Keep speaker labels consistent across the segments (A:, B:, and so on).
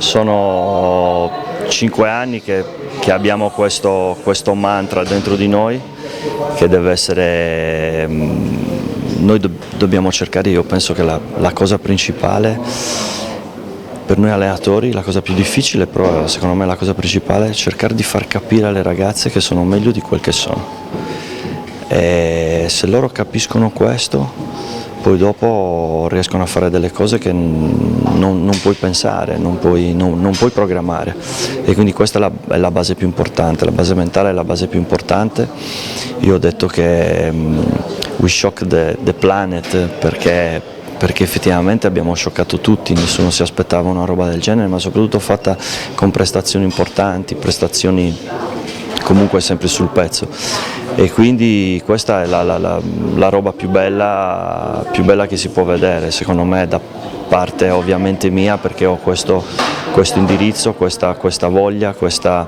A: sono 5 anni che abbiamo questo mantra dentro di noi, che deve essere, noi dobbiamo cercare, io penso che la cosa principale per noi allenatori, la cosa più difficile, però secondo me la cosa principale è cercare di far capire alle ragazze che sono meglio di quel che sono. E se loro capiscono questo, poi dopo riescono a fare delle cose che non puoi pensare, non puoi programmare, e quindi questa è la base più importante, la base mentale è la base più importante. Io ho detto che we shock the planet perché effettivamente abbiamo scioccato tutti, nessuno si aspettava una roba del genere, ma soprattutto fatta con prestazioni importanti, prestazioni comunque sempre sul pezzo, e quindi questa è la roba più bella che si può vedere, secondo me, da parte ovviamente mia, perché ho questo indirizzo, questa voglia, questo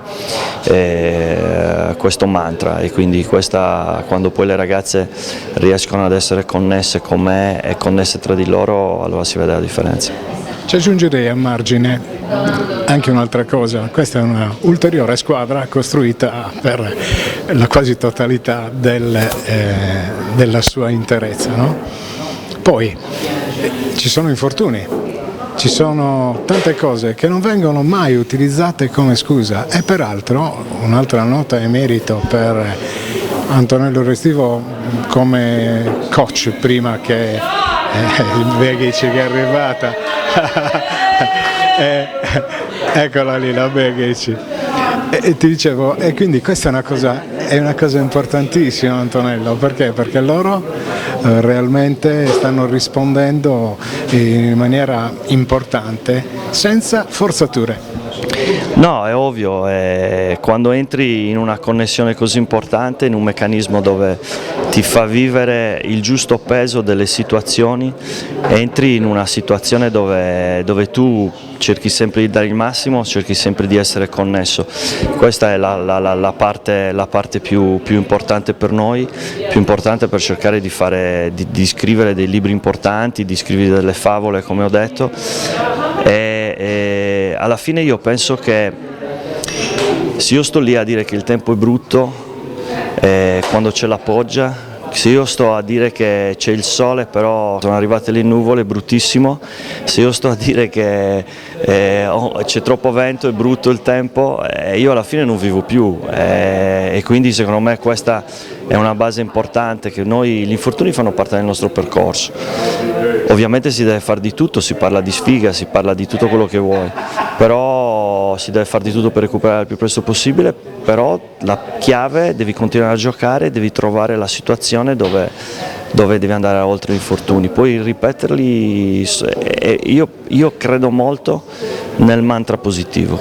A: mantra, e quindi quando poi le ragazze riescono ad essere connesse con me e connesse tra di loro, allora si vede la differenza.
B: Ci aggiungerei a margine anche un'altra cosa: questa è una ulteriore squadra costruita per la quasi totalità della sua interezza, no? Poi ci sono infortuni, ci sono tante cose che non vengono mai utilizzate come scusa, e peraltro un'altra nota e merito per Antonello Restivo come coach, prima che il Begic che è arrivata. Eccola lì la Begic. E ti dicevo, e quindi questa è una cosa importantissima, Antonello, perché? Perché loro realmente stanno rispondendo in maniera importante, senza forzature.
A: No, è ovvio, quando entri in una connessione così importante, in un meccanismo dove ti fa vivere il giusto peso delle situazioni, entri in una situazione dove tu cerchi sempre di dare il massimo, cerchi sempre di essere connesso. Questa è la parte più importante per noi, più importante per cercare di scrivere dei libri importanti, di scrivere delle favole, come ho detto, e alla fine io penso che se io sto lì a dire che il tempo è brutto, quando c'è la pioggia, se io sto a dire che c'è il sole però sono arrivate le nuvole, è bruttissimo, se io sto a dire che c'è troppo vento, è brutto il tempo, io alla fine non vivo più, e quindi secondo me questa è una base importante, che gli infortuni fanno parte del nostro percorso. Ovviamente si deve fare di tutto, si parla di sfiga, si parla di tutto quello che vuoi, però si deve fare di tutto per recuperare il più presto possibile, però la chiave, devi continuare a giocare, devi trovare la situazione dove devi andare oltre gli infortuni, poi ripeterli. Io credo molto nel mantra positivo.